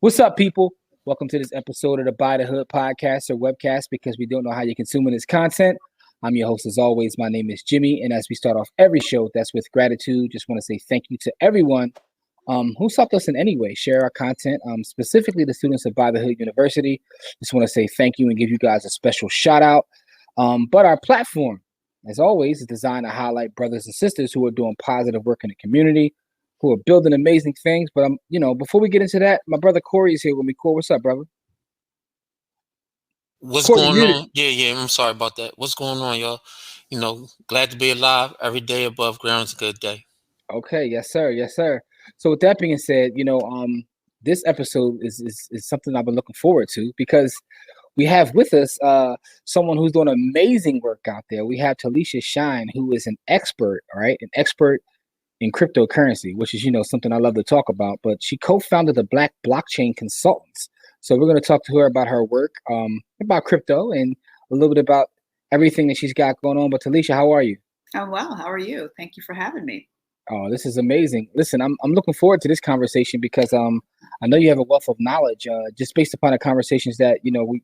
What's up, people? Welcome to this episode of the Buy the Hood podcast or webcast because we don't know how you're consuming this content. I'm your host as always. My name is Jimmy. And as we start off every show, that's with gratitude. Just want to say thank you to everyone who helped us in any way share our content, specifically the students of Buy the Hood University. Just want to say thank you and give you guys a special shout out. But our platform, as always, is designed to highlight brothers and sisters who are doing positive work in the community, who are building amazing things. But before we get into that, my brother Corey is here with me. Corey, what's up, brother? What's Corey, going on? Yeah, I'm sorry about that. What's going on, y'all? Glad to be alive. Every day above ground is a good day. Okay, yes, sir. So with that being said, this episode is something I've been looking forward to because we have with us someone who's doing amazing work out there. We have Talisha Shine, who is an expert, right? An expert in cryptocurrency, which is, something I love to talk about, but she co-founded the Black Blockchain Consultants. So we're going to talk to her about her work, about crypto and a little bit about everything that she's got going on. But Talisha, how are you? I'm well. How are you? Thank you for having me. Oh, this is amazing. Listen, I'm looking forward to this conversation because I know you have a wealth of knowledge just based upon the conversations that,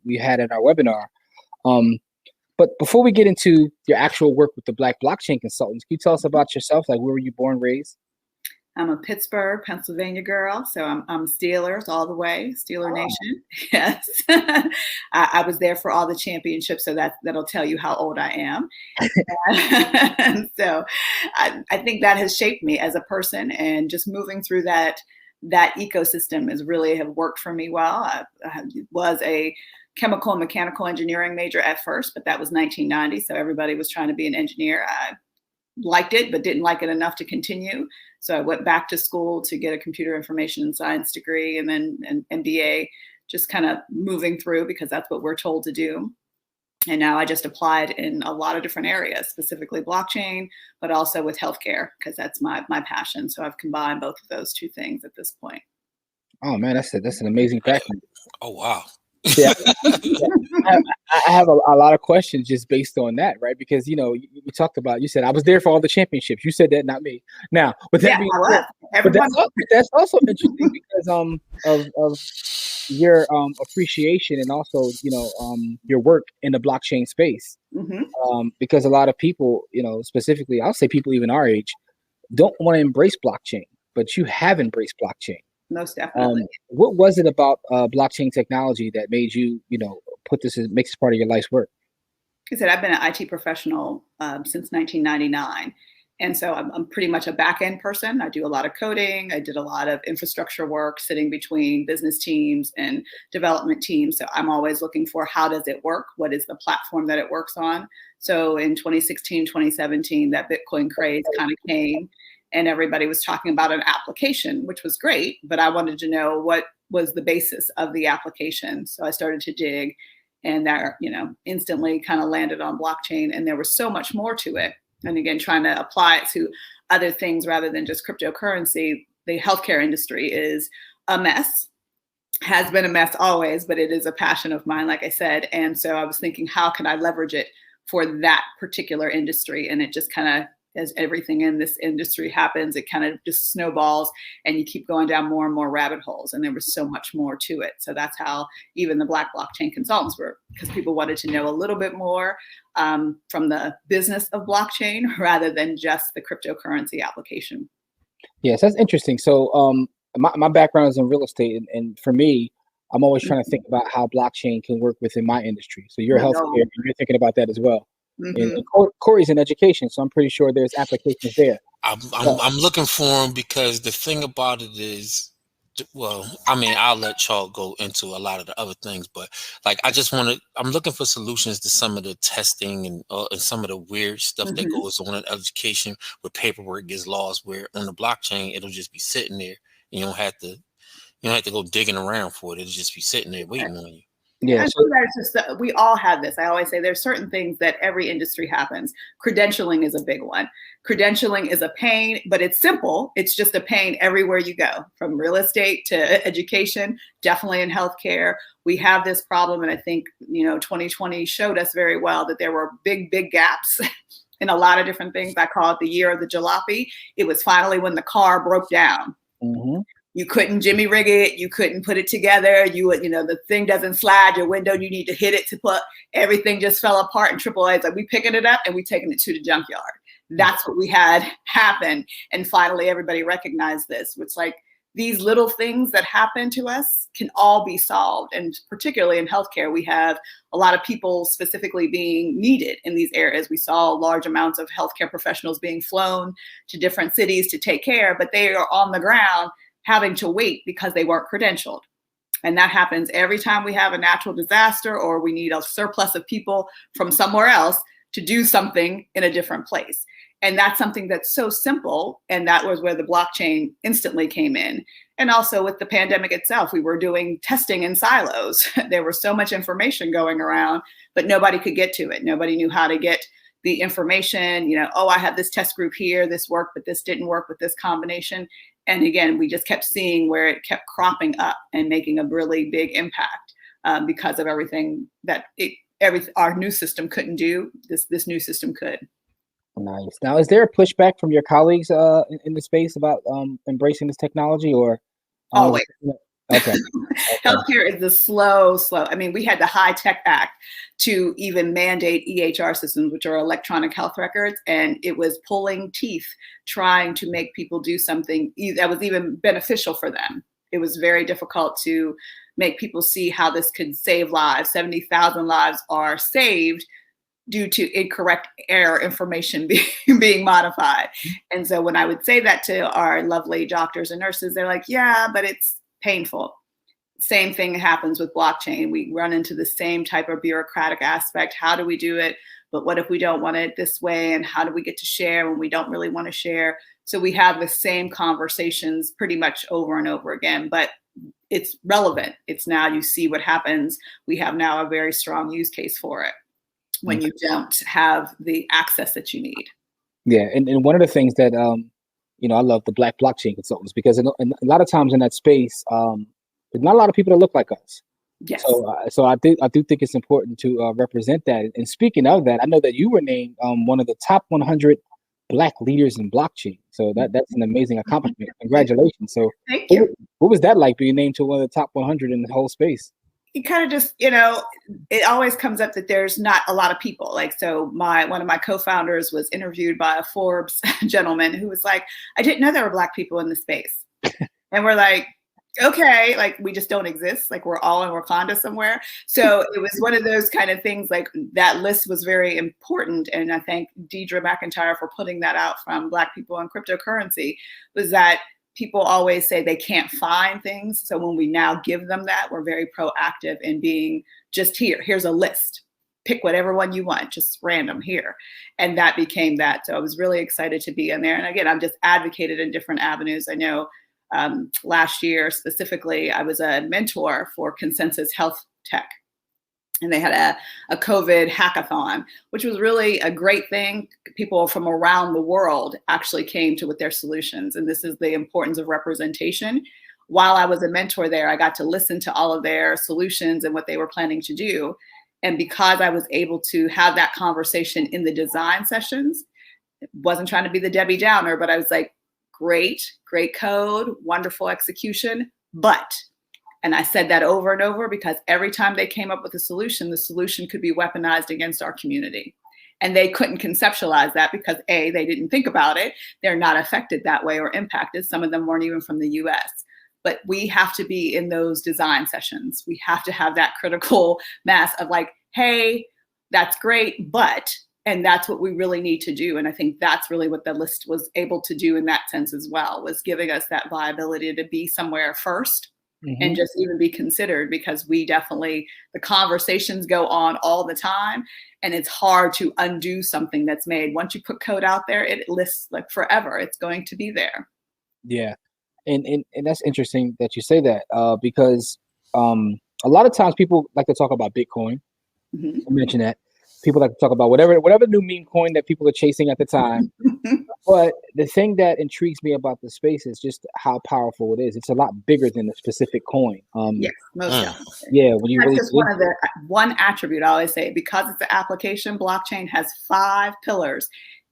we had in our webinar. But before we get into your actual work with the Black Blockchain Consultants, can you tell us about yourself? Like, where were you born, raised? I'm a Pittsburgh, Pennsylvania girl, so I'm Steelers all the way, Steeler Nation. Yes, I was there for all the championships, so that'll tell you how old I am. And so I think that has shaped me as a person, and just moving through that ecosystem has really have worked for me well. I was a chemical and mechanical engineering major at first, but that was 1990. So everybody was trying to be an engineer. I liked it, but didn't like it enough to continue. So I went back to school to get a computer information and science degree and then an MBA, just kind of moving through because that's what we're told to do. And now I just applied in a lot of different areas, specifically blockchain, but also with healthcare, because that's my passion. So I've combined both of those two things at this point. Oh man, that's an amazing background. Oh wow. Yeah, I have a lot of questions just based on that, right? Because you talked about, you said I was there for all the championships. You said that, not me. Now, with that being said, but that's also interesting because of your appreciation and also your work in the blockchain space. Mm-hmm. Because a lot of people, specifically, I'll say people even our age, don't want to embrace blockchain, but you have embraced blockchain. Most definitely. What was it about blockchain technology that made you, makes this part of your life's work? Like I said, I've been an IT professional since 1999. And so I'm pretty much a back-end person. I do a lot of coding. I did a lot of infrastructure work sitting between business teams and development teams. So I'm always looking for how does it work? What is the platform that it works on? So in 2016, 2017, that Bitcoin craze kind of came. And everybody was talking about an application, which was great, but I wanted to know what was the basis of the application. So I started to dig, and that, instantly kind of landed on blockchain. And there was so much more to it. And again, trying to apply it to other things rather than just cryptocurrency. The healthcare industry is a mess, has been a mess always, but it is a passion of mine, like I said. And so I was thinking, how can I leverage it for that particular industry? And it just kind of, as everything in this industry happens, it kind of just snowballs and you keep going down more and more rabbit holes. And there was so much more to it. So that's how even the Black Blockchain Consultants were, because people wanted to know a little bit more from the business of blockchain rather than just the cryptocurrency application. Yes, that's interesting. So my background is in real estate. And for me, I'm always trying to think about how blockchain can work within my industry. So you're healthcare, and you're thinking about that as well. Mm-hmm. And Corey's in education, so I'm pretty sure there's applications there. I'm looking for them because the thing about it is, I'll let y'all go into a lot of the other things, but like I'm looking for solutions to some of the testing and some of the weird stuff that goes on in education where paperwork gets lost, where on the blockchain it'll just be sitting there. You don't have to go digging around for it. It'll just be sitting there waiting on you. Yeah, I think that's just we all have this. I always say there's certain things that every industry happens. Credentialing is a big one. Credentialing is a pain, but it's simple. It's just a pain everywhere you go, from real estate to education, definitely in healthcare. We have this problem, and I think 2020 showed us very well that there were big gaps in a lot of different things. I call it the year of the jalopy. It was finally when the car broke down. Mm-hmm. You couldn't jimmy rig it. You couldn't put it together. You would, the thing doesn't slide your window. You need to hit it to put, everything just fell apart. And AAA is like, we picking it up and we taking it to the junkyard. That's what we had happen. And finally, everybody recognized this. It's like these little things that happen to us can all be solved. And particularly in healthcare, we have a lot of people specifically being needed in these areas. We saw large amounts of healthcare professionals being flown to different cities to take care, but they are on the ground having to wait because they weren't credentialed. And that happens every time we have a natural disaster or we need a surplus of people from somewhere else to do something in a different place. And that's something that's so simple. And that was where the blockchain instantly came in. And also with the pandemic itself, we were doing testing in silos. There was so much information going around, but nobody could get to it. Nobody knew how to get the information, I have this test group here, this worked, but this didn't work with this combination. And again, we just kept seeing where it kept cropping up and making a really big impact because of everything that our new system couldn't do. This new system could. Nice. Now, is there a pushback from your colleagues in the space about embracing this technology, or? Always. Okay. Healthcare is the slow. I mean, we had the High Tech Act to even mandate EHR systems, which are electronic health records, and it was pulling teeth trying to make people do something that was even beneficial for them. It was very difficult to make people see how this could save lives. 70,000 lives are saved due to incorrect error information being modified. And so when I would say that to our lovely doctors and nurses, they're like, yeah, but it's painful. Same thing happens with blockchain. We run into the same type of bureaucratic aspect. How do we do it? But what if we don't want it this way? And how do we get to share when we don't really want to share? So we have the same conversations pretty much over and over again, but it's relevant. It's now you see what happens. We have now a very strong use case for it when you don't have the access that you need. Yeah, and one of the things that I love the Black blockchain consultants, because a lot of times in that space, there's not a lot of people that look like us. Yes. So I do think it's important to represent that. And speaking of that, I know that you were named one of the top 100 Black leaders in blockchain. So that's an amazing accomplishment. Congratulations. So thank you. What was that like, being named to one of the top 100 in the whole space? You kind of just, it always comes up that there's not a lot of people. Like, so one of my co-founders was interviewed by a Forbes gentleman who was like, I didn't know there were Black people in the space. And we're like, okay, like we just don't exist. Like we're all in Wakanda somewhere. So it was one of those kind of things, like that list was very important. And I thank Deidre McIntyre for putting that out from Black people in cryptocurrency, was that people always say they can't find things. So when we now give them that, we're very proactive in being just here's a list. Pick whatever one you want, just random here. And that became that. So I was really excited to be in there. And again, I've just advocated in different avenues. I know last year specifically, I was a mentor for Consensus Health Tech. And they had a COVID hackathon, which was really a great thing. People from around the world actually came to with their solutions. And this is the importance of representation. While I was a mentor there, I got to listen to all of their solutions and what they were planning to do. And because I was able to have that conversation in the design sessions, wasn't trying to be the Debbie Downer, but I was like, great code, wonderful execution, but. And I said that over and over because every time they came up with a solution, the solution could be weaponized against our community. And they couldn't conceptualize that because A, they didn't think about it. They're not affected that way or impacted. Some of them weren't even from the US. But we have to be in those design sessions. We have to have that critical mass of like, hey, that's great, but, and that's what we really need to do. And I think that's really what the list was able to do in that sense as well, was giving us that viability to be somewhere first. Mm-hmm. And just even be considered, because we definitely, the conversations go on all the time, and it's hard to undo something that's made. Once you put code out there, it lists like forever. It's going to be there. Yeah. And that's interesting that you say that because a lot of times people like to talk about Bitcoin. Mm-hmm. I mentioned that. People like to talk about whatever new meme coin that people are chasing at the time. But the thing that intrigues me about the space is just how powerful it is. It's a lot bigger than a specific coin. Yes, most definitely. Yeah, when you that's really one attribute I always say, because it's an application. Blockchain has 5 pillars.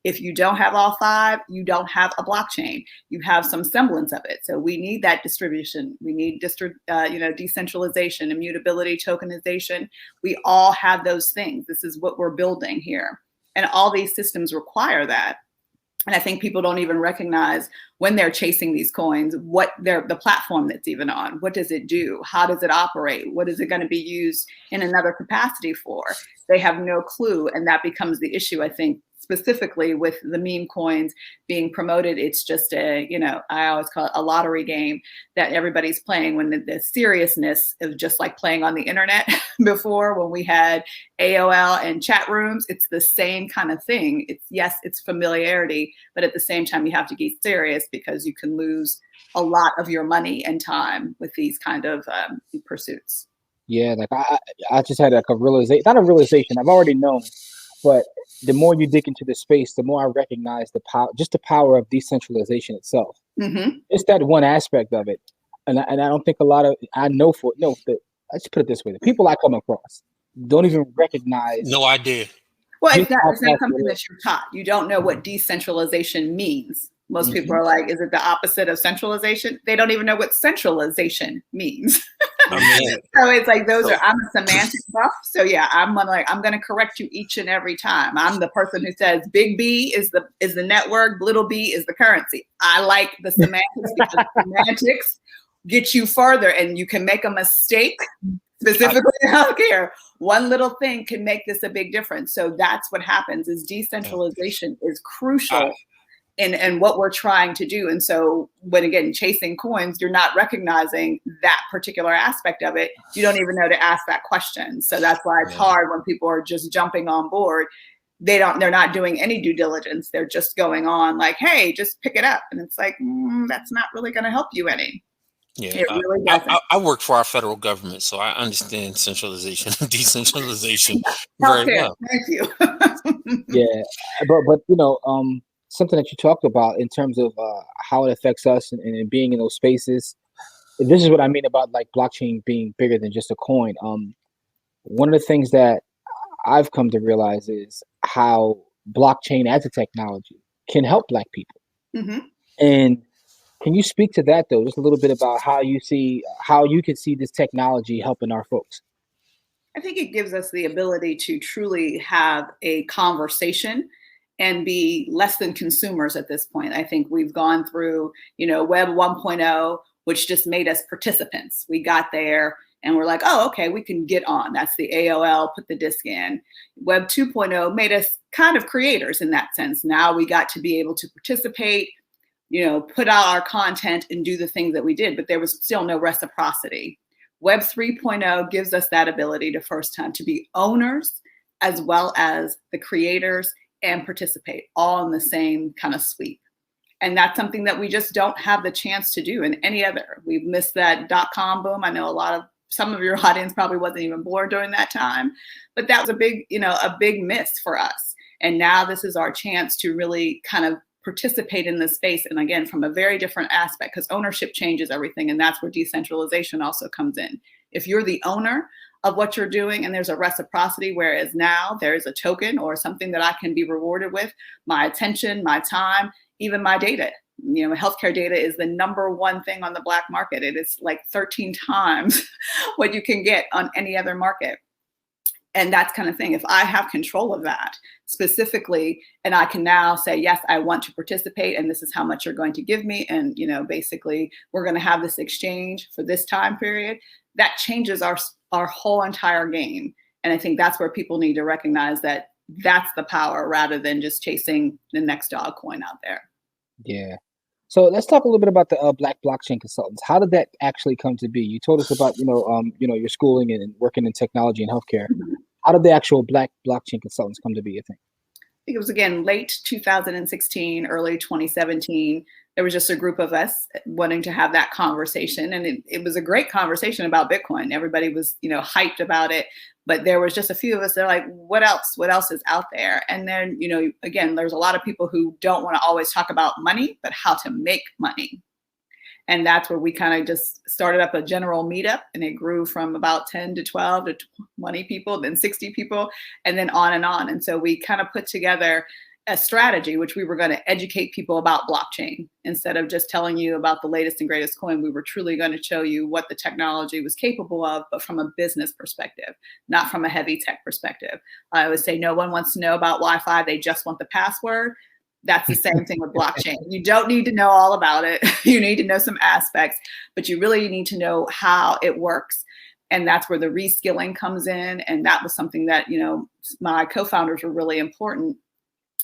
If you don't have all 5, you don't have a blockchain. You have some semblance of it. So we need that distribution. We need decentralization, immutability, tokenization. We all have those things. This is what we're building here. And all these systems require that. And I think people don't even recognize when they're chasing these coins, what the platform that's even on, what does it do? How does it operate? What is it going to be used in another capacity for? They have no clue. And that becomes the issue, I think, specifically with the meme coins being promoted. It's just I always call it a lottery game that everybody's playing, when the seriousness of just like playing on the internet before, when we had AOL and chat rooms. It's the same kind of thing. It's familiarity, but at the same time, you have to get serious, because you can lose a lot of your money and time with these kind of pursuits. Yeah, like I just had like a realization, not a realization, I've already known, but the more you dig into the space, the more I recognize the power of decentralization itself. Mm-hmm. It's that one aspect of it. And I don't think let's put it this way, the people I come across don't even recognize. No idea. Well, it's not something that you're taught. You don't know what decentralization means. Most people are like, is it the opposite of centralization? They don't even know what centralization means. So it's like I'm a semantic buff. So yeah, I'm going to correct you each and every time. I'm the person who says big B is the network, little b is the currency. I like the semantics, because semantics get you further, and you can make a mistake. Specifically in healthcare, one little thing can make this a big difference. So that's what happens, is decentralization is crucial in what we're trying to do. And so when, again, chasing coins, you're not recognizing that particular aspect of it. You don't even know to ask that question. So that's why it's hard when people are just jumping on board. They're not doing any due diligence. They're just going on like, hey, just pick it up. And it's like, that's not really going to help you any. Yeah, really I work for our federal government, so I understand centralization and decentralization very well. Thank you. Yeah, but something that you talked about in terms of how it affects us and being in those spaces. This is what I mean about like blockchain being bigger than just a coin. One of the things that I've come to realize is how blockchain as a technology can help Black people. Mm-hmm. And can you speak to that, though, just a little bit about how you can see this technology helping our folks? I think it gives us the ability to truly have a conversation and be less than consumers at this point. I think we've gone through, Web 1.0, which just made us participants. We got there and we're like, oh, okay, we can get on. That's the AOL, put the disk in. Web 2.0 made us kind of creators in that sense. Now we got to be able to participate, put out our content and do the things that we did, but there was still no reciprocity. Web 3.0 gives us that ability to be owners as well as the creators and participate all in the same kind of sweep. And that's something that we just don't have the chance to do in any other. We've missed that .com boom. I know some of your audience probably wasn't even born during that time, but that was a big miss for us. And now this is our chance to really kind of participate in this space. And again, from a very different aspect, because ownership changes everything. And that's where decentralization also comes in. If you're the owner of what you're doing and there's a reciprocity, whereas now there is a token or something that I can be rewarded with, my attention, my time, even my data. Healthcare data is the number one thing on the Black market. It is like 13 times what you can get on any other market. And that's kind of thing. If I have control of that specifically, and I can now say, yes, I want to participate, and this is how much you're going to give me. And, basically we're going to have this exchange for this time period. That changes our whole entire game. And I think that's where people need to recognize that that's the power rather than just chasing the next dog coin out there. Yeah. So let's talk a little bit about the Black blockchain consultants. How did that actually come to be? You told us about, your schooling and working in technology and healthcare. Mm-hmm. How did the actual Black blockchain consultants come to be, I think? I think it was, again, late 2016, early 2017. There was just a group of us wanting to have that conversation. And it was a great conversation about Bitcoin. Everybody was, hyped about it. But there was just a few of us that are like, what else? What else is out there? And then, again, there's a lot of people who don't want to always talk about money, but how to make money. And that's where we kind of just started up a general meetup, and it grew from about 10 to 12 to 20 people, then 60 people, and then on and on. And so we kind of put together, a strategy, which we were going to educate people about blockchain. Instead of just telling you about the latest and greatest coin, we were truly going to show you what the technology was capable of, but from a business perspective, not from a heavy tech perspective. I would say no one wants to know about Wi-Fi. They just want the password. That's the same thing with blockchain. You don't need to know all about it. You need to know some aspects, but you really need to know how it works. And that's where the reskilling comes in. And that was something that, my co-founders were really important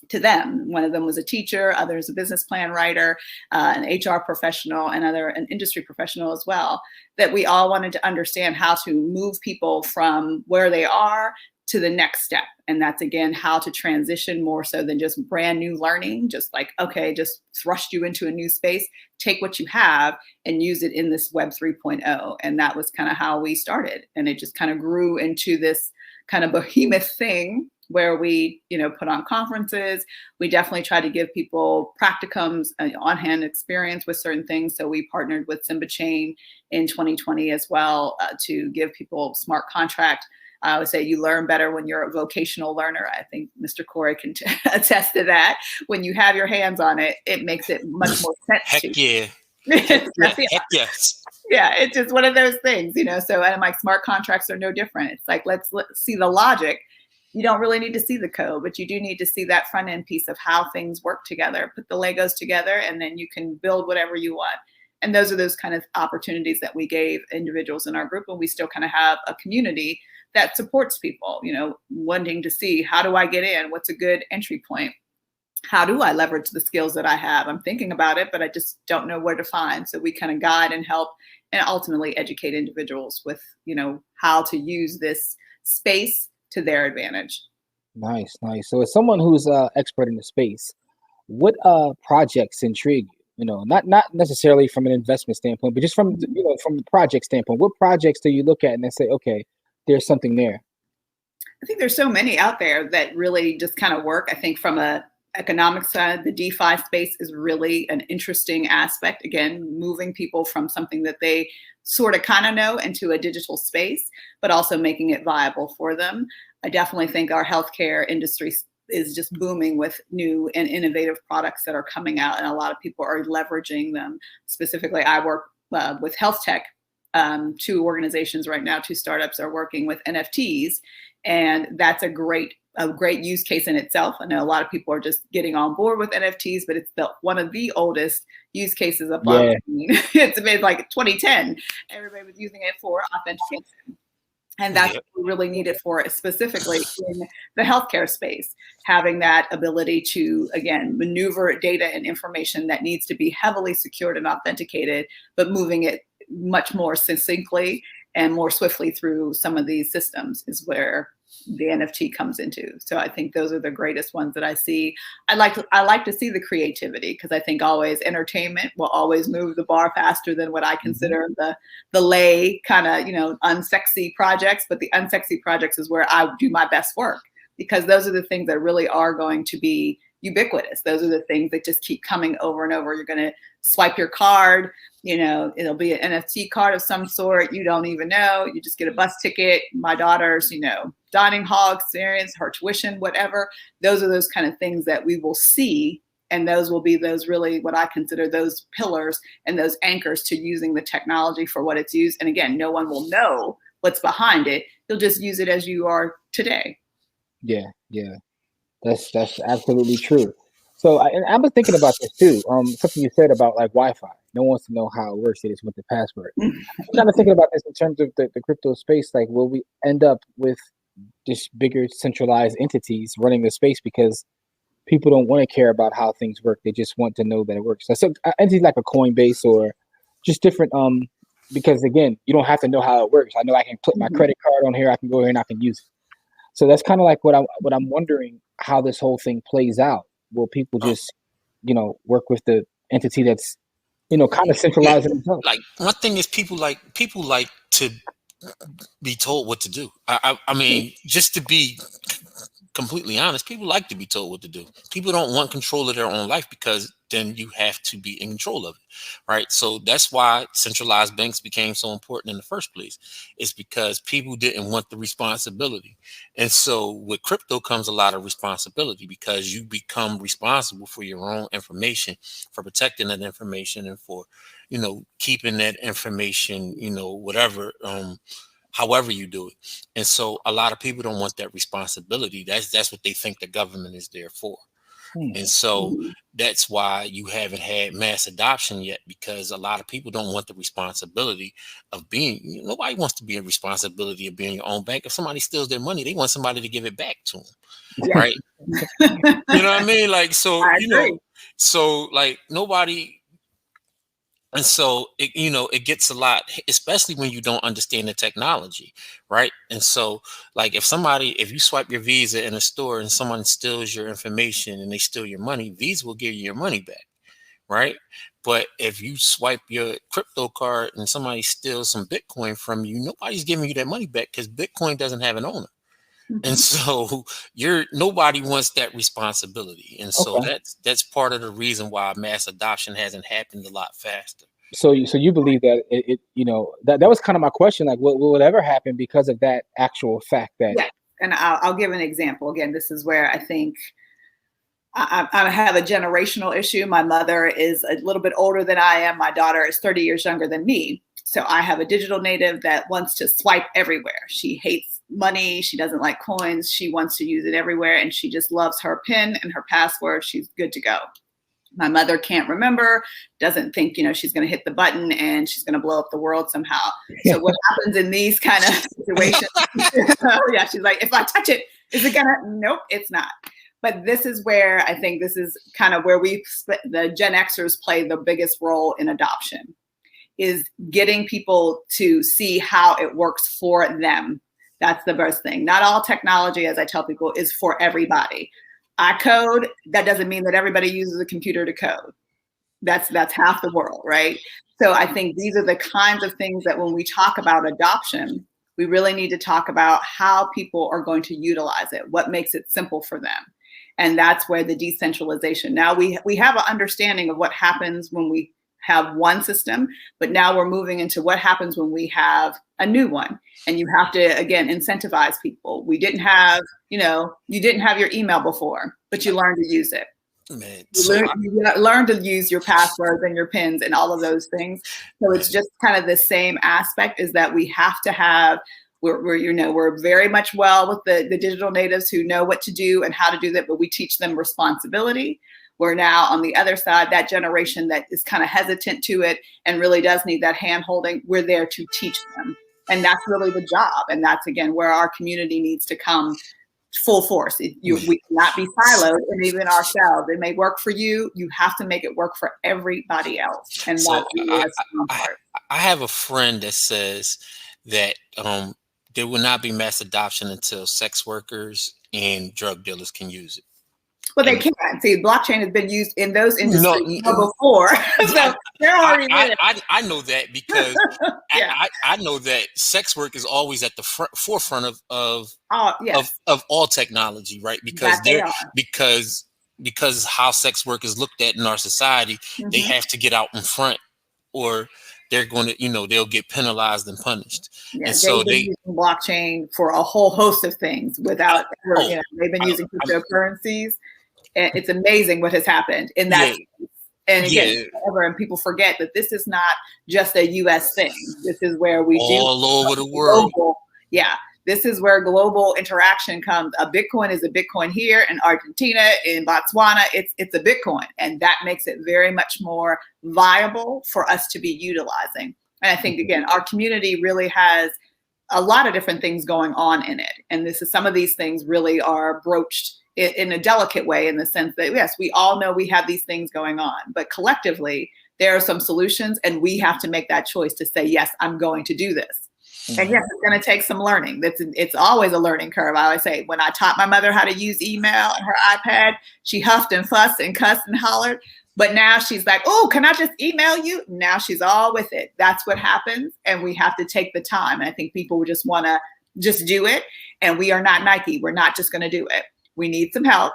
to them. One of them was a teacher, others a business plan writer, an HR professional, and an industry professional as well, that we all wanted to understand how to move people from where they are to the next step. And that's, again, how to transition more so than just brand new learning, just like, okay, just thrust you into a new space, take what you have and use it in this Web 3.0. And that was kind of how we started. And it just kind of grew into this kind of behemoth thing where we, put on conferences. We definitely try to give people practicums, on-hand experience with certain things. So we partnered with Simba Chain in 2020 as well to give people smart contract. I would say you learn better when you're a vocational learner. I think Mr. Corey can attest to that. When you have your hands on it, it makes it much more sense. Heck yeah. Heck yes. Yeah, it's just one of those things, So, and like smart contracts are no different. It's like, let's see the logic. You don't really need to see the code, but you do need to see that front end piece of how things work together, put the Legos together, and then you can build whatever you want. And those are those kind of opportunities that we gave individuals in our group. And we still kind of have a community that supports people, wanting to see, how do I get in? What's a good entry point? How do I leverage the skills that I have? I'm thinking about it, but I just don't know where to find. So we kind of guide and help and ultimately educate individuals with, how to use this space to their advantage. Nice. So as someone who's expert in the space, what projects intrigue you? Not necessarily from an investment standpoint, but just from from the project standpoint. What projects do you look at and then say, okay, there's something there? I think there's so many out there that really just kind of work. I think from a economic side, the DeFi space is really an interesting aspect. Again, moving people from something that they sort of kind of know into a digital space, but also making it viable for them. I definitely think our healthcare industry is just booming with new and innovative products that are coming out, and a lot of people are leveraging them. Specifically, I work with health tech. 2 organizations right now, 2 startups are working with NFTs, and that's a great use case in itself. I know a lot of people are just getting on board with NFTs, but it's one of the oldest use cases of blockchain. Yeah. It's been like 2010. Everybody was using it for authentication. And that's what we really need it for, specifically in the healthcare space, having that ability to, again, maneuver data and information that needs to be heavily secured and authenticated, but moving it much more succinctly and more swiftly through some of these systems is where the NFT comes into. So I think those are the greatest ones that I see. I like to see the creativity, because I think always entertainment will always move the bar faster than what I consider the lay kind of, unsexy projects. But the unsexy projects is where I do my best work, because those are the things that really are going to be ubiquitous. Those are the things that just keep coming over and over. You're going to swipe your card, it'll be an NFT card of some sort. You don't even know. You just get a bus ticket. My daughter's, dining hall experience, her tuition, whatever. Those are those kind of things that we will see. And those will be those really what I consider those pillars and those anchors to using the technology for what it's used. And again, no one will know what's behind it. You'll just use it as you are today. Yeah. That's absolutely true. So I was thinking about this too. Something you said about like Wi-Fi. No one wants to know how it works. They just want the password. I'm kind of thinking about this in terms of the crypto space. Like, will we end up with just bigger centralized entities running the space because people don't want to care about how things work? They just want to know that it works. So entities like a Coinbase or just different. Because again, you don't have to know how it works. I know I can put my credit card on here. I can go here and I can use it. So that's kind of like what I'm wondering how this whole thing plays out. Will people just, work with the entity that's, kind of centralized themselves? Like, one thing is people like to be told what to do. I mean, just to be completely honest, people like to be told what to do. People don't want control of their own life because then you have to be in control of it, right? So that's why centralized banks became so important in the first place. It's because people didn't want the responsibility. And so with crypto comes a lot of responsibility, because you become responsible for your own information, for protecting that information, and for, keeping that information, whatever, however you do it. And so a lot of people don't want that responsibility. That's what they think the government is there for. And so that's why you haven't had mass adoption yet, because a lot of people don't want the responsibility of being, nobody wants to be a responsibility of being your own bank. If somebody steals their money, they want somebody to give it back to them. Yeah. Right. You know what I mean? Like, so, I agree. so like nobody. And so, it gets a lot, especially when you don't understand the technology, right? And so, like, if you swipe your Visa in a store and someone steals your information and they steal your money, Visa will give you your money back, right? But if you swipe your crypto card and somebody steals some Bitcoin from you, nobody's giving you that money back, because Bitcoin doesn't have an owner. And so nobody wants that responsibility. And so that's part of the reason why mass adoption hasn't happened a lot faster. So you believe that that was kind of my question, like what would ever happen because of that actual fact that. Yeah. And I'll give an example. Again, this is where I think I have a generational issue. My mother is a little bit older than I am. My daughter is 30 years younger than me. So I have a digital native that wants to swipe everywhere. She hates money. She doesn't like coins. She wants to use it everywhere. And she just loves her PIN and her password. She's good to go. My mother can't remember, doesn't think, she's going to hit the button and she's going to blow up the world somehow. So what happens in these kind of situations? Yeah, she's like, if I touch it, is it going to? Nope, it's not. But this is where I think this is kind of where the Gen Xers play the biggest role in adoption, is getting people to see how it works for them. That's the first thing. Not all technology, as I tell people, is for everybody. I code, that doesn't mean that everybody uses a computer to code. That's half the world, right? So I think these are the kinds of things that when we talk about adoption, we really need to talk about how people are going to utilize it, what makes it simple for them. And that's where the decentralization. Now we have an understanding of what happens when we have one system, but now we're moving into what happens when we have a new one. And you have to, again, incentivize people. We didn't have, you didn't have your email before, but you learned to use it. Man, you learn to use your passwords and your pins and all of those things. So it's just kind of the same aspect, is that we have to have, we're very much well with the digital natives who know what to do and how to do that, but we teach them responsibility. We're now on the other side, that generation that is kind of hesitant to it and really does need that hand holding. We're there to teach them. And that's really the job. And that's, again, where our community needs to come full force. We cannot be siloed, and even ourselves. It may work for you. You have to make it work for everybody else. And so that's the part. I have a friend that says that there will not be mass adoption until sex workers and drug dealers can use it. Well, they can't. See, blockchain has been used in those industries before. So they're already I know that because I know that sex work is always at the forefront of all technology, right? Because because how sex work is looked at in our society, they have to get out in front, or they're going to, they'll get penalized and punished. Yeah, and so they've been using blockchain for a whole host of things without, they've been using cryptocurrencies. And it's amazing what has happened in that. Yeah. And again, and people forget that this is not just a U.S. thing. This is where we all over the world. Global, this is where global interaction comes. A Bitcoin is a Bitcoin here in Argentina, in Botswana. It's a Bitcoin, and that makes it very much more viable for us to be utilizing. And I think, again, our community really has a lot of different things going on in it. And some of these things really are broached in a delicate way, in the sense that, yes, we all know we have these things going on, but collectively there are some solutions, and we have to make that choice to say, yes, I'm going to do this. And yes, it's going to take some learning. It's always a learning curve. I always say, when I taught my mother how to use email and her iPad, she huffed and fussed and cussed and hollered. But now she's like, oh, can I just email you? Now she's all with it. That's what happens. And we have to take the time. And I think people just want to just do it. And we are not Nike. We're not just going to do it. We need some help.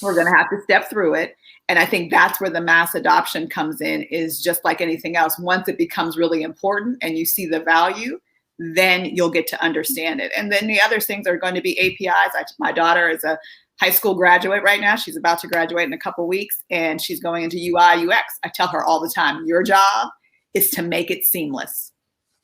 We're going to have to step through it. And I think that's where the mass adoption comes in, is just like anything else. Once it becomes really important and you see the value, then you'll get to understand it. And then the other things are going to be APIs. My daughter is a high school graduate right now. She's about to graduate in a couple of weeks, and she's going into UI, UX. I tell her all the time, your job is to make it seamless.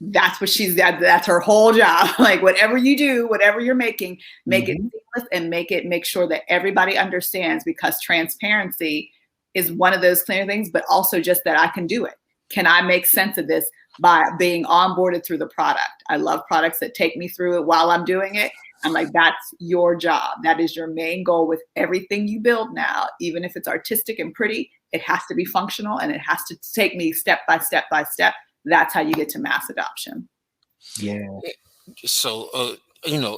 That's what that's her whole job. Like, whatever you do, whatever you're making, make it seamless and make sure that everybody understands, because transparency is one of those clear things, but also just that I can do it. Can I make sense of this by being onboarded through the product? I love products that take me through it while I'm doing it. I'm like, that's your job. That is your main goal with everything you build now. Even if it's artistic and pretty, it has to be functional, and it has to take me step by step by step. That's how you get to mass adoption. Yeah. So,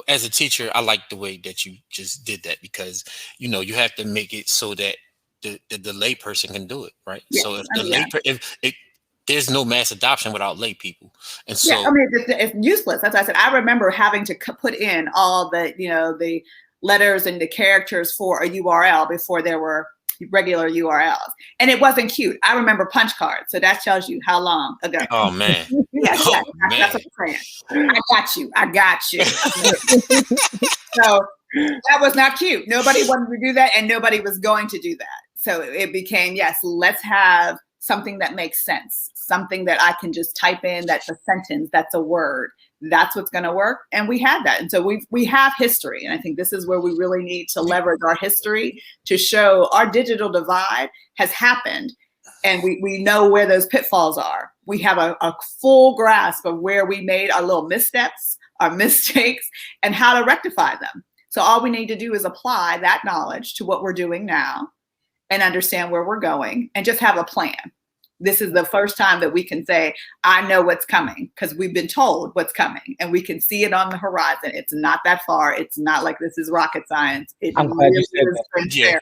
as a teacher, I like the way that you just did that, because, you have to make it so that the lay person can do it, right? Yes. So if there's no mass adoption without lay people. And so, it's useless. That's why I said, I remember having to put in all the, the letters and the characters for a URL before there were regular URLs. And it wasn't cute. I remember punch cards. So that tells you how long ago. Oh, man. Yes, man. That's what I'm saying. I got you. So that was not cute. Nobody wanted to do that, and nobody was going to do that. So it became, yes, let's have something that makes sense, something that I can just type in, that's a sentence, that's a word, that's what's going to work. And we had that. And so we have history. And I think this is where we really need to leverage our history to show our digital divide has happened. And we know where those pitfalls are. We have a full grasp of where we made our little missteps, our mistakes, and how to rectify them. So all we need to do is apply that knowledge to what we're doing now and understand where we're going and just have a plan. This is the first time that we can say, I know what's coming, because we've been told what's coming and we can see it on the horizon. It's not that far. It's not like this is rocket science. I'm glad you said that. Yeah.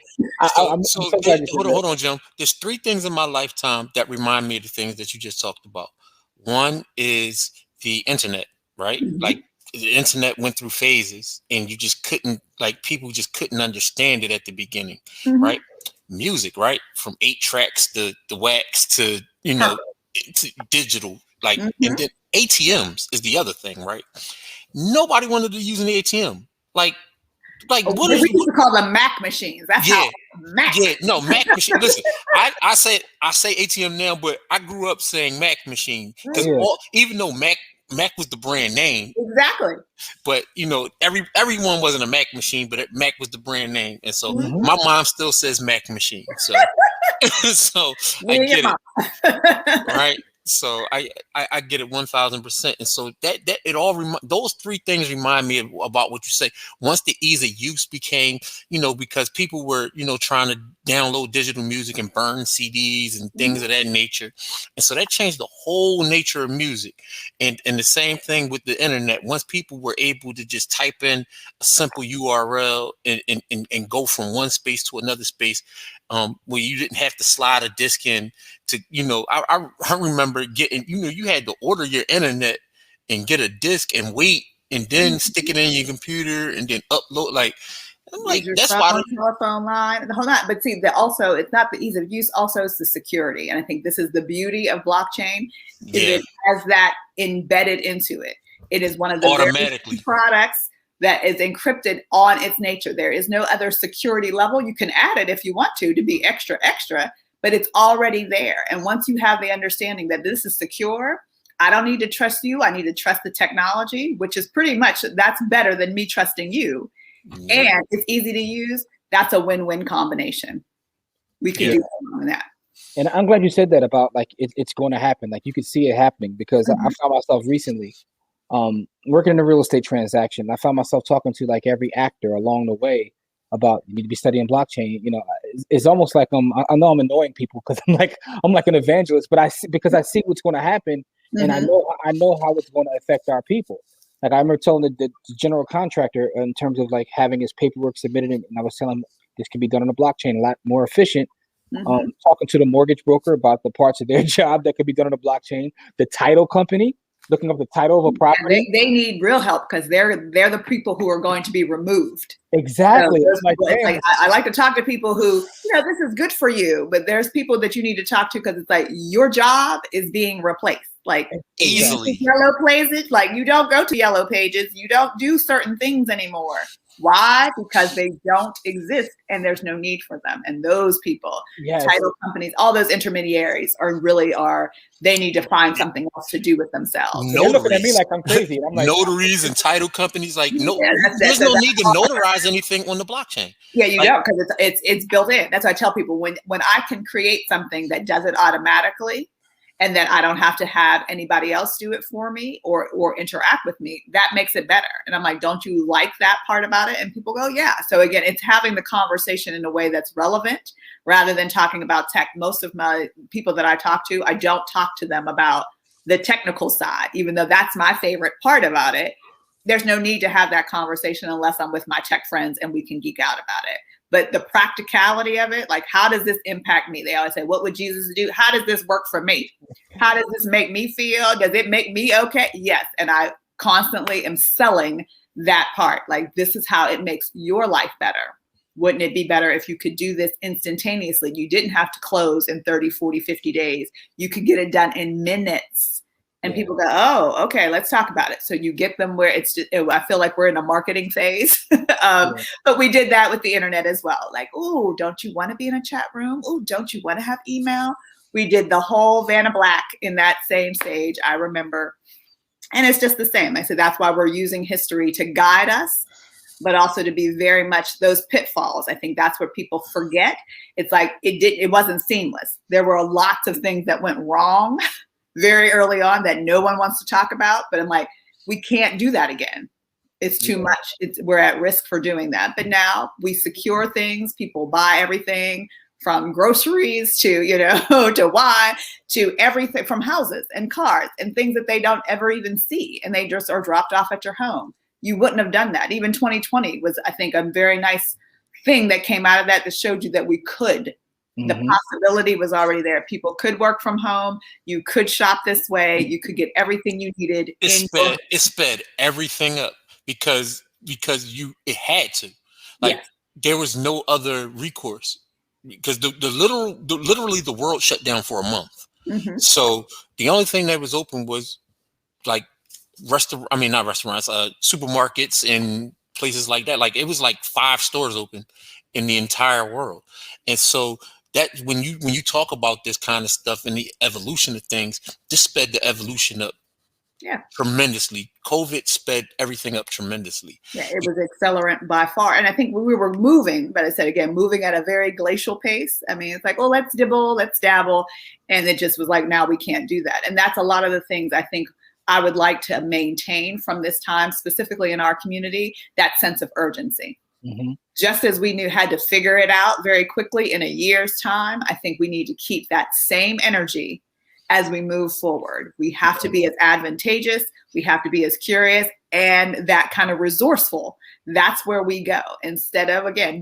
Hold on, Jim. There's 3 things in my lifetime that remind me of the things that you just talked about. One is the internet, right? Mm-hmm. Like, the internet went through phases, and you just couldn't, people just couldn't understand it at the beginning, right? Music, right? From 8 tracks to the wax to, to digital, and then ATMs is the other thing, right? Nobody wanted to use an ATM. What is we used to call them Mac machines. That's how Mac. Yeah, no, Mac machine. Listen, I say ATM now, but I grew up saying Mac machine, because even though Mac was the brand name. Exactly. But everyone wasn't a Mac machine, but Mac was the brand name. And so my mom still says Mac machine. So so I get it. Right. So I get it 1,000%. And so that it all those 3 things remind me about what you say. Once the ease of use became, because people were, trying to download digital music and burn CDs and things of that nature. And so that changed the whole nature of music. And the same thing with the internet. Once people were able to just type in a simple URL and go from one space to another space, where you didn't have to slide a disk in to, I remember getting, you had to order your internet and get a disk and wait and then stick it in your computer and then upload. That's why the telephone line. Hold on, but see, also it's not the ease of use. Also, it's the security, and I think this is the beauty of blockchain. It has that embedded into it. It is one of the automatically products that is encrypted on its nature. There is no other security level. You can add it if you want to be extra, but it's already there. And once you have the understanding that this is secure, I don't need to trust you. I need to trust the technology, which is pretty much, that's better than me trusting you. And it's easy to use. That's a win-win combination. We can do something on that. And I'm glad you said that about it's going to happen. You could see it happening, because I found myself recently working in a real estate transaction. I found myself talking to every actor along the way about, you need to be studying blockchain. It's almost like I know I'm annoying people, because I'm like an evangelist, but I see what's going to happen, and I know how it's going to affect our people. I remember telling the general contractor in terms of having his paperwork submitted, and I was telling him this can be done on a blockchain a lot more efficient. Talking to the mortgage broker about the parts of their job that could be done on a blockchain, the title company, looking up the title of a property. They need real help because they're the people who are going to be removed. Exactly. So It's like, I like to talk to people who, this is good for you, but there's people that you need to talk to because it's like your job is being replaced. Like easily. Yellow pages, like you don't go to Yellow Pages, you don't do certain things anymore. Why? Because they don't exist and there's no need for them. And those people, title companies, all those intermediaries they need to find something else to do with themselves. They're looking at me like I'm crazy. I'm like, notaries and title companies, like there's no need to notarize anything on the blockchain. Yeah, you don't, because it's built in. That's why I tell people when I can create something that does it automatically, and then I don't have to have anybody else do it for me or interact with me, that makes it better. And I'm like, don't you like that part about it? And people go, yeah. So again, it's having the conversation in a way that's relevant rather than talking about tech. Most of my people that I talk to, I don't talk to them about the technical side, even though that's my favorite part about it. There's no need to have that conversation unless I'm with my tech friends and we can geek out about it. But the practicality of it, like, how does this impact me? They always say, what would Jesus do? How does this work for me? How does this make me feel? Does it make me okay? Yes. And I constantly am selling that part. Like, this is how it makes your life better. Wouldn't it be better if you could do this instantaneously? You didn't have to close in 30, 40, 50 days. You could get it done in minutes. And people go, oh, okay, let's talk about it. So you get them where it's just, I feel like we're in a marketing phase. But we did that with the internet as well. Like, ooh, don't you want to be in a chat room? Ooh, don't you want to have email? We did the whole Vanna Black in that same stage, I remember. And it's just the same. I said, that's why we're using history to guide us, but also to be very much those pitfalls. I think that's where people forget. It's like, it wasn't seamless. There were lots of things that went wrong very early on that no one wants to talk about, but I'm like, we can't do that again. It's too much. We're at risk for doing that. But now we secure things. People buy everything from groceries to, to wine, to everything, from houses and cars and things that they don't ever even see. And they just are dropped off at your home. You wouldn't have done that. Even 2020 was, I think, a very nice thing that came out of that showed you that we could. The possibility was already there. People could work from home. You could shop this way. You could get everything you needed. It sped everything up because it had to. Like, there was no other recourse because literally the world shut down for a month. So the only thing that was open was like not restaurants, supermarkets and places like that. Like, it was like 5 stores open in the entire world. And so that when you talk about this kind of stuff and the evolution of things, this sped the evolution up tremendously. COVID sped everything up tremendously. Yeah, it was accelerant by far. And I think we were moving, but I said again, moving at a very glacial pace. I mean, it's like, oh, let's dibble, let's dabble. And it just was like, now we can't do that. And that's a lot of the things I think I would like to maintain from this time, specifically in our community, that sense of urgency. Just as we had to figure it out very quickly in a year's time, I think we need to keep that same energy as we move forward. We have to be as advantageous, we have to be as curious, and that kind of resourceful. That's where we go. Instead of, again,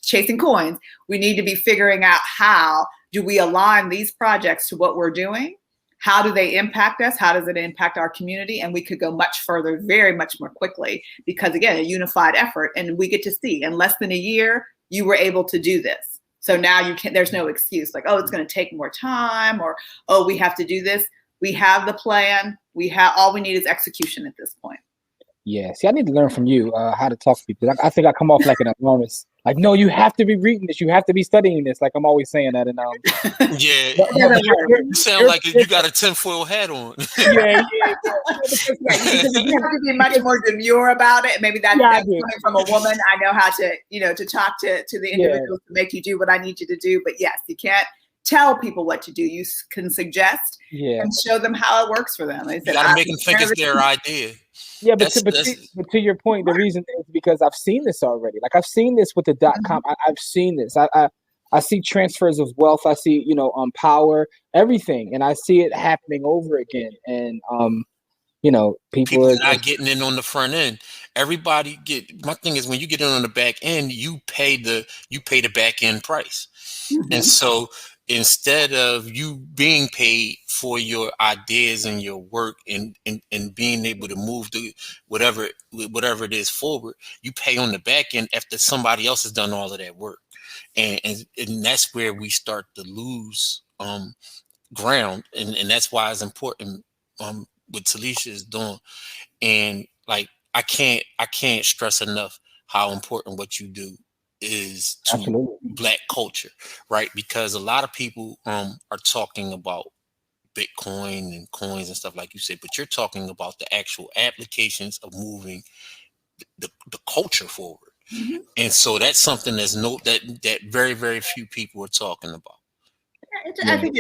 chasing coins, we need to be figuring out how do we align these projects to what we're doing? How do they impact us? How does it impact our community? And we could go much further, very much more quickly, because again, a unified effort. And we get to see in less than a year, you were able to do this. So now there's no excuse like, oh, it's going to take more time, or, oh, we have to do this. We have the plan. All we need is execution at this point. Yeah. See, I need to learn from you how to talk to people. I think I come off like an enormous, like, no, you have to be reading this. You have to be studying this. Like, I'm always saying that. And you sound like you got a tinfoil hat on. You have to be much more demure about it. Maybe that's coming from a woman. I know how to talk to the individuals to make you do what I need you to do. But yes, you can't tell people what to do. You can suggest and show them how it works for them. You got to make them think it's their idea. Yeah, but to your point, the reason is because I've seen this already. Like, I've seen this with the .com. I've seen this. I see transfers of wealth. I see, power, everything, and I see it happening over again. And people are not getting in on the front end. Everybody my thing is, when you get in on the back end, you pay the back end price. And so instead of you being paid for your ideas and your work and being able to move to whatever it is forward, you pay on the back end after somebody else has done all of that work. And that's where we start to lose ground. And that's why it's important what Talisha is doing. And like I can't stress enough how important what you do is to Absolutely. Black culture, right? Because a lot of people are talking about Bitcoin and coins and stuff like you said, but you're talking about the actual applications of moving the culture forward. Mm-hmm. And so that's something that very, very few people are talking about. I think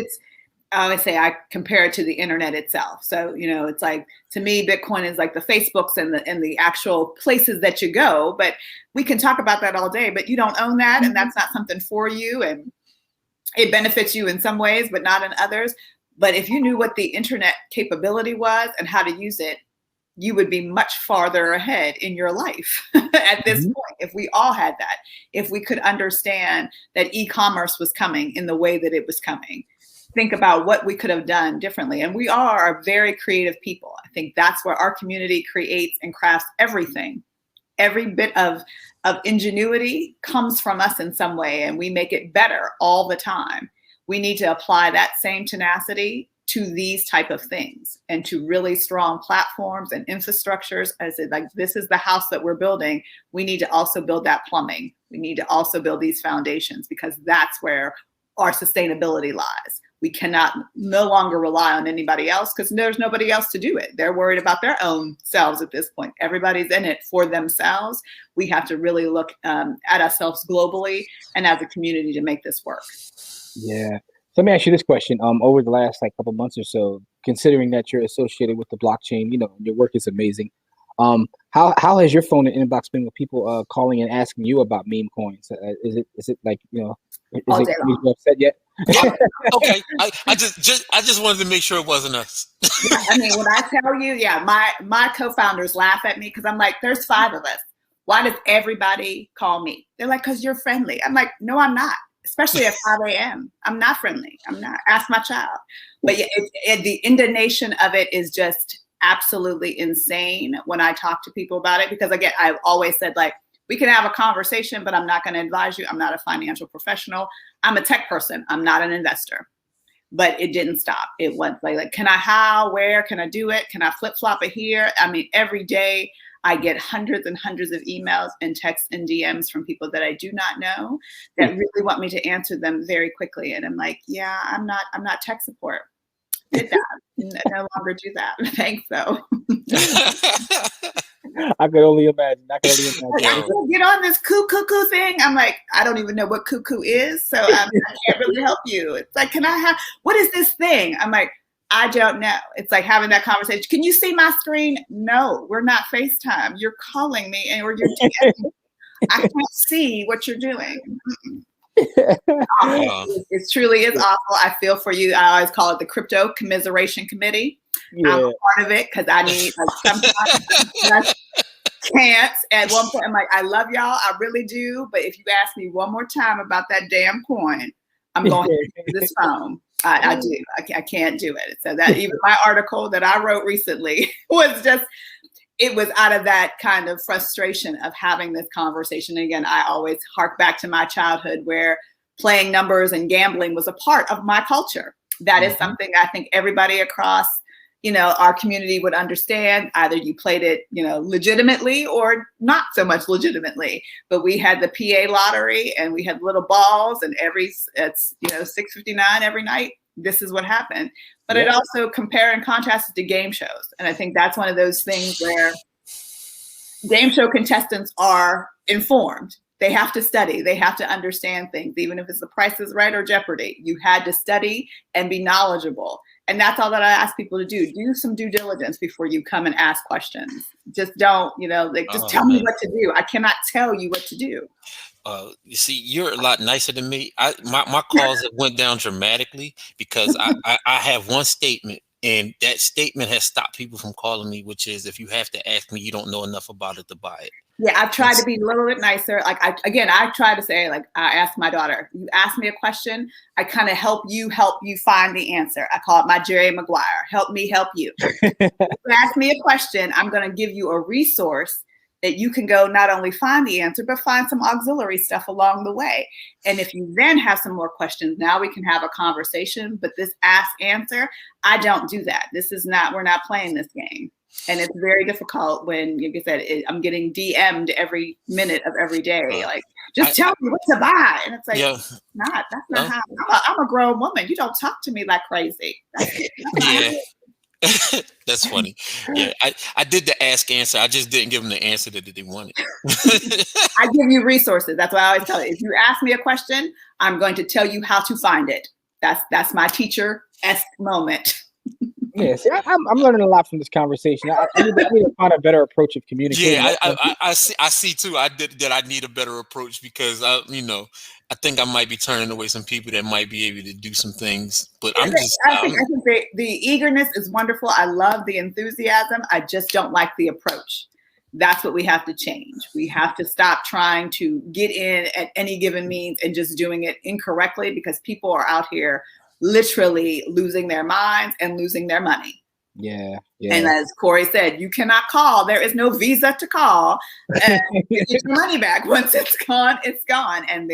I always say I compare it to the internet itself. So, it's like, to me, Bitcoin is like the Facebooks and the actual places that you go, but we can talk about that all day, but you don't own that. And that's not something for you. And it benefits you in some ways, but not in others. But if you knew what the internet capability was and how to use it, you would be much farther ahead in your life at this point. If we all had that, if we could understand that e-commerce was coming in the way that it was coming, think about what we could have done differently. And we are very creative people. I think that's where our community creates and crafts everything. Every bit of ingenuity comes from us in some way, and we make it better all the time. We need to apply that same tenacity to these type of things and to really strong platforms and infrastructures. I said, like, this is the house that we're building. We need to also build that plumbing. We need to also build these foundations, because that's where our sustainability lies. We cannot no longer rely on anybody else, because there's nobody else to do it. They're worried about their own selves at this point. Everybody's in it for themselves. We have to really look at ourselves globally and as a community to make this work. Yeah. So let me ask you this question. Over the last couple months or so, considering that you're associated with the blockchain, your work is amazing. How has your phone and inbox been with people calling and asking you about meme coins? Is it like, All is day it long. you upset yet? Okay, I just wanted to make sure it wasn't us. I mean, when I tell you, my co-founders laugh at me because I'm like, there's 5 of us. Why does everybody call me? They're like, because you're friendly. I'm like, no, I'm not. Especially at 5 a.m. I'm not friendly. I'm not. Ask my child. But yeah, the indignation of it is just absolutely insane when I talk to people about it. Because again, I've always said, like, we can have a conversation, but I'm not going to advise you. I'm not a financial professional. I'm a tech person. I'm not an investor. But it didn't stop. It went like, can I, how, where, can I do it? Can I flip flop it here? I mean, every day I get hundreds and hundreds of emails and texts and DMs from people that I do not know that really want me to answer them very quickly. And I'm like, yeah, I'm not tech support. Did that. No longer do that. Thanks though. I could only imagine. I can't get on this cuckoo thing. I'm like, I don't even know what cuckoo is, so I can't really help you. It's like, what is this thing? I'm like, I don't know. It's like having that conversation. Can you see my screen? No, we're not FaceTime. You're calling me or you're DMing. I can't see what you're doing. It truly is awful. I feel for you. I always call it the crypto commiseration committee. Yeah. I'm a part of it because I need, sometimes can't. At one point, I'm like, I love y'all. I really do. But if you ask me one more time about that damn coin, I'm going to use this phone. I do. I can't do it. So that even my article that I wrote recently was just, it was out of that kind of frustration of having this conversation. And again, I always hark back to my childhood where playing numbers and gambling was a part of my culture. That is something I think everybody across, our community would understand. Either you played it, legitimately or not so much legitimately. But we had the PA lottery and we had little balls, and it's $6.59 every night. This is what happened. But it also compare and contrast to game shows. And I think that's one of those things where game show contestants are informed. They have to study. They have to understand things, even if it's The Price is Right or Jeopardy. You had to study and be knowledgeable. And that's all that I ask people to do. Do some due diligence before you come and ask questions. Just don't, just tell me what to do. I cannot tell you what to do. You see, you're a lot nicer than me. My calls have went down dramatically because I have one statement, And that statement has stopped people from calling me, which is, if you have to ask me, you don't know enough about it to buy it. Yeah, I've tried to be a little bit nicer. Like, I try to say, like, I ask my daughter, you ask me a question, I kind of help you find the answer. I call it my Jerry Maguire. Help me help you. If you ask me a question, I'm going to give you a resource that you can go not only find the answer, but find some auxiliary stuff along the way. And if you then have some more questions, now we can have a conversation. But this ask answer, I don't do that. We're not playing this game. And it's very difficult when, like I said, I'm getting DM'd every minute of every day. Like, just tell me what to buy. And it's like, that's not how, I'm a grown woman. You don't talk to me like crazy. That's funny. Yeah, I did the ask answer. I just didn't give them the answer that they wanted. I give you resources. That's what I always tell you. If you ask me a question, I'm going to tell you how to find it. That's my teacher-esque moment. Yeah, see, I'm learning a lot from this conversation. I need to find a better approach of communicating. Yeah, I see too. I need a better approach because I think I might be turning away some people that might be able to do some things. But I think the eagerness is wonderful. I love the enthusiasm. I just don't like the approach. That's what we have to change. We have to stop trying to get in at any given means and just doing it incorrectly, because people are out here literally losing their minds and losing their money. Yeah. And as Corey said, you cannot call. There is no visa to call and get your money back. Once it's gone, it's gone. And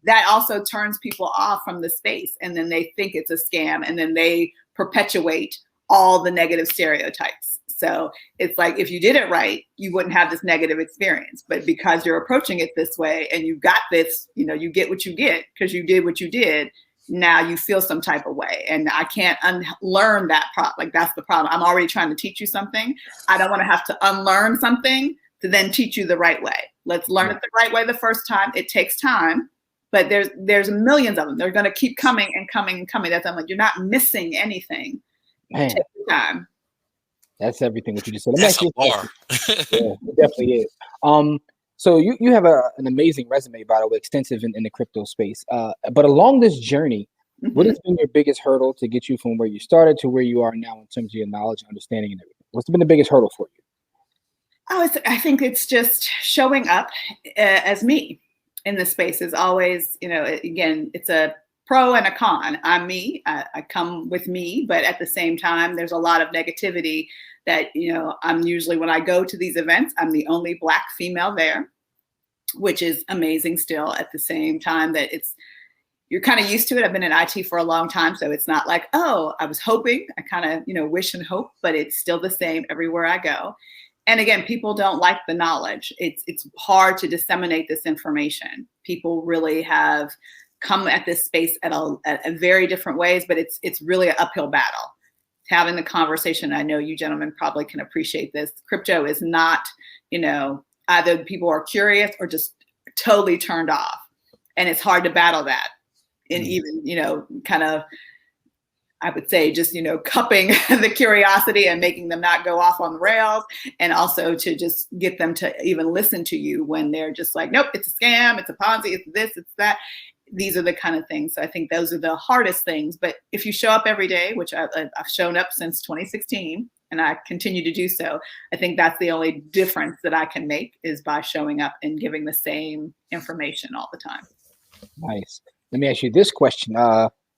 that also turns people off from the space. And then they think it's a scam. And then they perpetuate all the negative stereotypes. So it's like, if you did it right, you wouldn't have this negative experience. But because you're approaching it this way and you got this, you get what you get because you did what you did. Now you feel some type of way, and I can't unlearn that that's the problem. I'm already trying to teach you something. I don't want to have to unlearn something to then teach you the right way. Let's learn it the right way the first time. It takes time, but there's millions of them. They're going to keep coming and coming and coming. I'm like, you're not missing anything. Man, take your time. That's everything what you just said. That's a bar. Yeah, it definitely is. So you have an amazing resume, by the way, extensive in the crypto space. But along this journey, what has been your biggest hurdle to get you from where you started to where you are now in terms of your knowledge, understanding, and everything? What's been the biggest hurdle for you? I think it's just showing up as me in the space is always, again, it's a pro and a con. I'm me. I come with me, but at the same time, there's a lot of negativity that, I'm usually, when I go to these events, I'm the only Black female there, which is amazing still. At the same time that you're kind of used to it. I've been in IT for a long time, so it's not like, oh, I was hoping. I kind of, wish and hope, but it's still the same everywhere I go. And again, people don't like the knowledge. It's hard to disseminate this information. People really have come at this space at very different ways, but it's really an uphill battle. Having the conversation, I know you gentlemen probably can appreciate this. Crypto is not, either people are curious or just totally turned off. And it's hard to battle that. And even, kind of, I would say just, cupping the curiosity and making them not go off on the rails, and also to just get them to even listen to you when they're just like, nope, it's a scam, it's a Ponzi, it's this, it's that. These are the kind of things. So I think those are the hardest things. But if you show up every day, which I've shown up since 2016, and I continue to do so, I think that's the only difference that I can make is by showing up and giving the same information all the time. Nice. Let me ask you this question.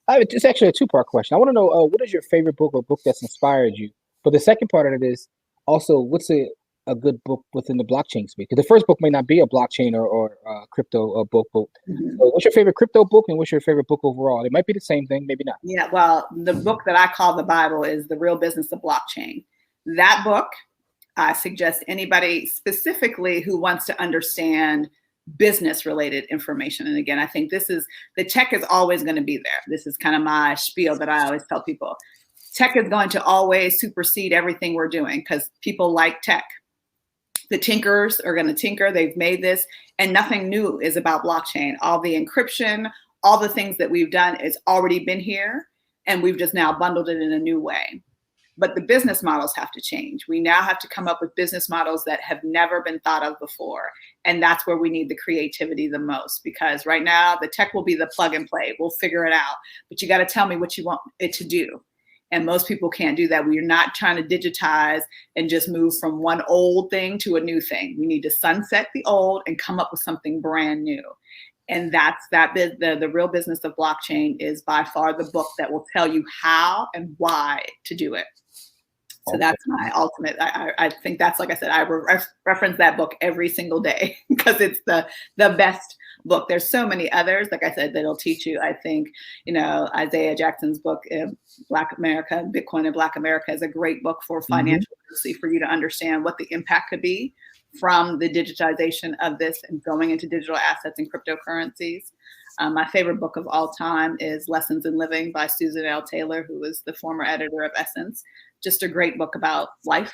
It's actually a two-part question. I want to know what is your favorite book or book that's inspired you? But the second part of it is also, what's a good book within the blockchain space? Because the first book may not be a blockchain or crypto book. So what's your favorite crypto book and what's your favorite book overall? It might be the same thing, maybe not. Yeah, well, the book that I call the Bible is The Real Business of Blockchain. That book, I suggest anybody specifically who wants to understand business related information. And again, I think the tech is always going to be there. This is kind of my spiel that I always tell people. Tech is going to always supersede everything we're doing because people like tech. The tinkers are going to tinker. They've made this, and nothing new is about blockchain. All the encryption, all the things that we've done has already been here, and we've just now bundled it in a new way. But the business models have to change. We now have to come up with business models that have never been thought of before. And that's where we need the creativity the most, because right now the tech will be the plug and play. We'll figure it out, but you got to tell me what you want it to do. And most people can't do that. We're not trying to digitize and just move from one old thing to a new thing. We need to sunset the old and come up with something brand new. And that's the real business of blockchain is by far the book that will tell you how and why to do it. So that's my ultimate. I think that's, like I said, I reference that book every single day because it's the best book. There's so many others, like I said, that'll teach you. I think, Isaiah Jackson's book, Black America, Bitcoin and Black America, is a great book for financial literacy, for you to understand what the impact could be from the digitization of this and going into digital assets and cryptocurrencies. My favorite book of all time is Lessons in Living by Susan L. Taylor, who was the former editor of Essence. Just a great book about life.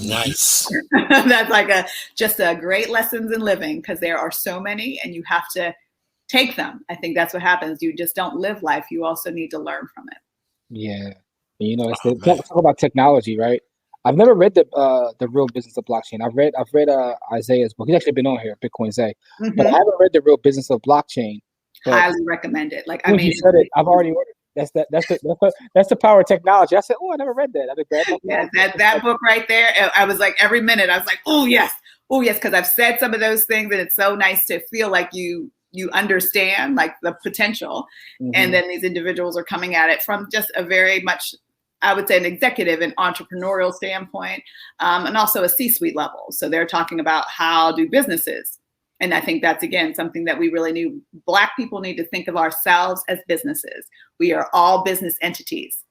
Nice. That's like just a great lessons in living, because there are so many and you have to take them. I think that's what happens. You just don't live life. You also need to learn from it. Yeah. It's talk about technology, right? I've never read the real business of blockchain. I've read Isaiah's book. He's actually been on here, Bitcoin Zay, but I haven't read the real business of blockchain. Highly recommend it. Like, you said it, I've already ordered. That's the power of technology. I said, oh, I never read that. That book right there. I was like, every minute I was like, oh yes, because I've said some of those things, and it's so nice to feel like you understand like the potential, and then these individuals are coming at it from just a very much, I would say, an executive and entrepreneurial standpoint, and also a C-suite level. So they're talking about how do businesses. And I think that's, again, something that we really need. Black people need to think of ourselves as businesses. We are all business entities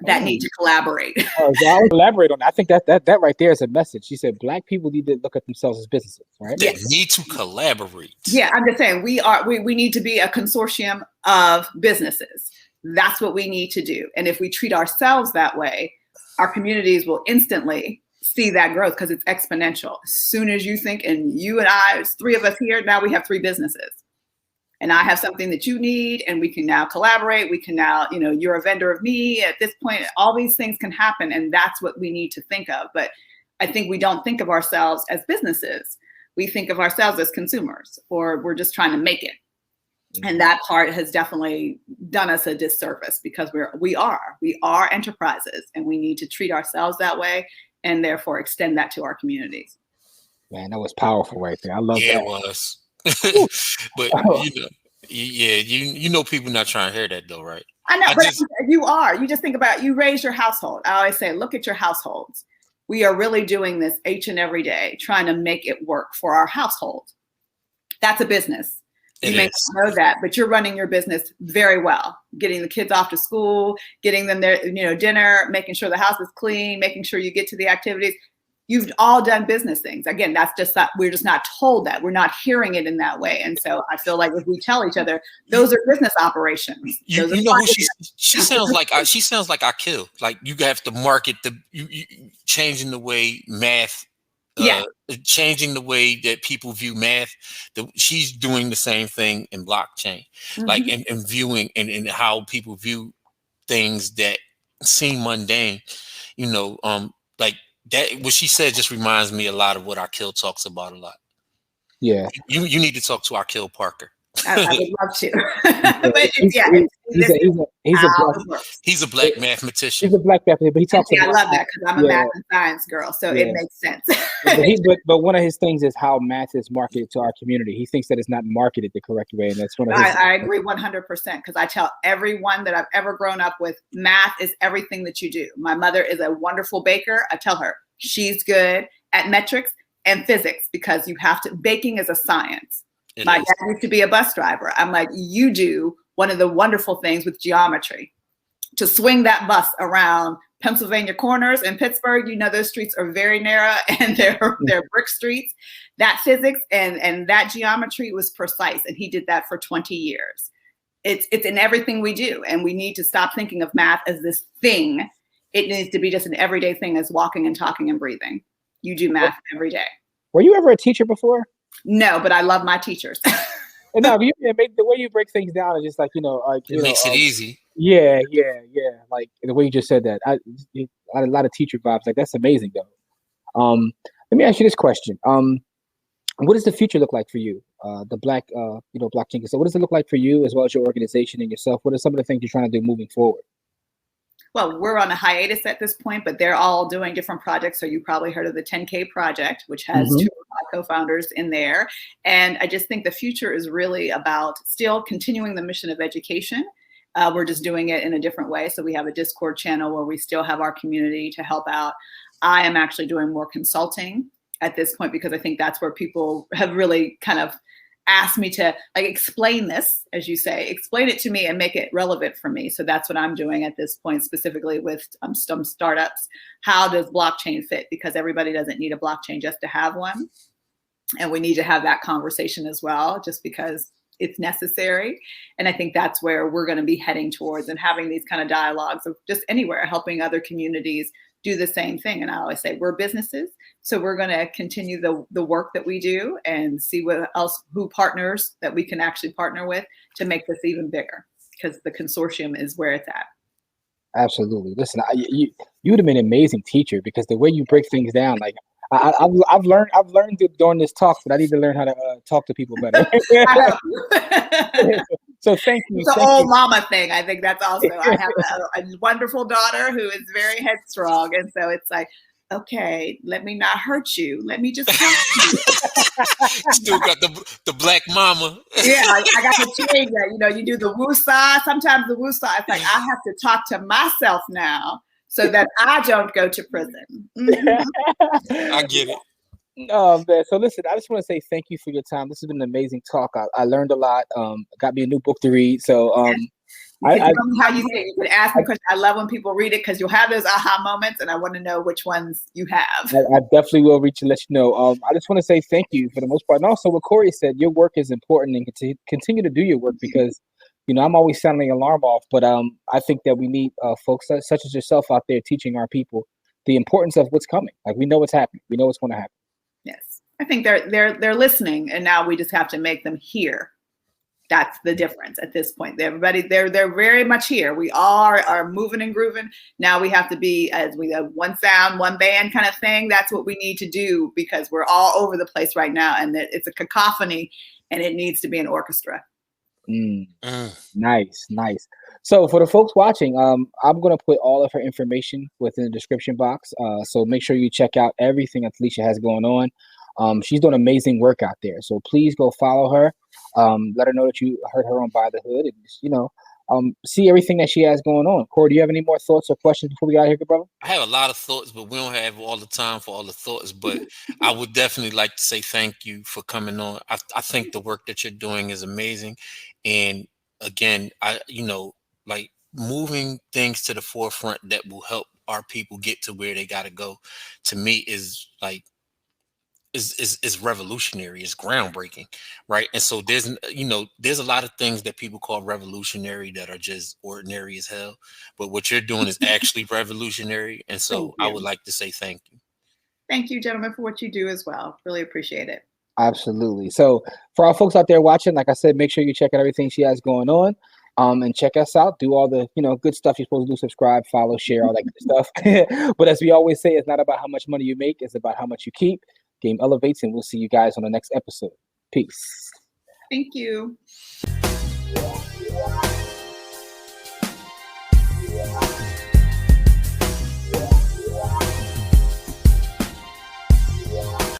that need to collaborate. I would elaborate on that. I think that right there is a message. She said Black people need to look at themselves as businesses, right? They need to collaborate. Yeah, I'm just saying we need to be a consortium of businesses. That's what we need to do. And if we treat ourselves that way, our communities will instantly see that growth, because it's exponential. As soon as you think, and you and I, it's three of us here, now we have three businesses. And I have something that you need, and we can now collaborate. We can now, you're a vendor of me at this point. All these things can happen, and that's what we need to think of. But I think we don't think of ourselves as businesses. We think of ourselves as consumers, or we're just trying to make it. And that part has definitely done us a disservice, because we are enterprises, and we need to treat ourselves that way, and therefore extend that to our communities. Man, that was powerful right there. I love that. Yeah, it was. But people not trying to hear that though, right? I know, you are. You just think about, you raise your household. I always say, look at your households. We are really doing this each and every day, trying to make it work for our household. That's a business. You may not know that, but you're running your business very well, getting the kids off to school, getting them their, dinner, making sure the house is clean, making sure you get to the activities. You've all done business things. Again, that's just that we're just not told that. We're not hearing it in that way. And so I feel like if we tell each other, those are business operations. You know who she sounds like? She sounds like Akil. Like, you have to market you changing the way math. Changing the way that people view math. She's doing the same thing in blockchain, like and viewing and how people view things that seem mundane. Like that. What she said just reminds me a lot of what Akil talks about a lot. Yeah, you need to talk to Akil Parker. I would love to. But he's a black mathematician. He's a black mathematician, but he talks about. I love that, because I'm a math and science girl, so it makes sense. but one of his things is how math is marketed to our community. He thinks that it's not marketed the correct way, and that's one of his. I agree 100%, because I tell everyone that I've ever grown up with, math is everything that you do. My mother is a wonderful baker. I tell her she's good at metrics and physics, because you have to. Baking is a science. My dad used to be a bus driver. I'm like, you do one of the wonderful things with geometry. To swing that bus around Pennsylvania corners in Pittsburgh, those streets are very narrow, and they're brick streets. That physics and that geometry was precise, and he did that for 20 years. It's in everything we do, and we need to stop thinking of math as this thing. It needs to be just an everyday thing, as walking and talking and breathing. You do math every day. Were you ever a teacher before? No, but I love my teachers. No, the way you break things down is just like, it makes it easy. Yeah. Like the way you just said that, I had a lot of teacher vibes. Like, that's amazing though. Let me ask you this question. What does the future look like for you? The Black, blockchain. So what does it look like for you, as well as your organization and yourself? What are some of the things you're trying to do moving forward? well, we're on a hiatus at this point, but they're all doing different projects. So you probably heard of the 10K project, which has two of my co-founders in there. And I just think the future is really about still continuing the mission of education. We're just doing it in a different way. So we have a Discord channel where we still have our community to help out. I am actually doing more consulting at this point because I think that's where people have really kind of asked me to like explain this, as you say, explain it to me and make it relevant for me. So that's what I'm doing at this point, specifically with some startups. How does blockchain fit? Because everybody doesn't need a blockchain just to have one. And we need to have that conversation as well, just because it's necessary. And I think that's where we're going to be heading towards, and having these kind of dialogues of just anywhere, helping other communities do the same thing. And I always say we're businesses, so we're going to continue the work that we do and see what else, who partners that we can actually partner with to make this even bigger, because the consortium is where it's at. Absolutely. Listen, you would have been an amazing teacher, because the way you break things down, like I've learned during this talk, but I need to learn how to talk to people better. So thank you. It's the old mama thing. I think that's also, I have a wonderful daughter who is very headstrong. And so it's like, okay, let me not hurt you. Let me just help you. Still got the black mama. Yeah, I got to change that. You know, you do the woo-saw. Sometimes the woo-saw, it's like, I have to talk to myself now so that I don't go to prison. I get it. Oh man. So listen, I just want to say thank you for your time. This has been an amazing talk. I learned a lot. Got me a new book to read. So how you say it. You could ask me questions. I love when people read it, because you'll have those aha moments, and I want to know which ones you have. I definitely will reach and let you know. I just want to say thank you for the most part. And also what Corey said, your work is important, and continue to do your work, because you know, I'm always sounding alarm off, but I think that we need folks such as yourself out there teaching our people the importance of what's coming. Like, we know what's happening. We know what's going to happen. Yes, I think they're listening, and now we just have to make them hear. That's the difference at this point. Everybody, they're very much here. We all are moving and grooving. Now we have to be, as we have one sound, one band kind of thing. That's what we need to do, because we're all over the place right now, and it's a cacophony, and it needs to be an orchestra. Nice. So for the folks watching, I'm going to put all of her information within the description box. So make sure you check out everything that Talisha has going on. She's doing amazing work out there. So please go follow her. Let her know that you heard her on By the Hood, and just, you know, see everything that she has going on. Corey, do you have any more thoughts or questions before we get out of here, good brother? I have a lot of thoughts, but we don't have all the time for all the thoughts. But I would definitely like to say thank you for coming on. I think the work that you're doing is amazing. And again, like moving things to the forefront that will help our people get to where they got to go, to me is like, is revolutionary. It's groundbreaking, right? And so there's a lot of things that people call revolutionary that are just ordinary as hell, but what you're doing is actually revolutionary. And so I would like to say thank you. Thank you, gentlemen, for what you do as well. Really appreciate it. Absolutely. So for our folks out there watching, like I said, make sure you check out everything she has going on, and check us out. Do all the good stuff you're supposed to do: subscribe, follow, share, all that good stuff. But as we always say, it's not about how much money you make, it's about how much you keep. Game elevates, and we'll see you guys on the next episode. Peace. Thank you.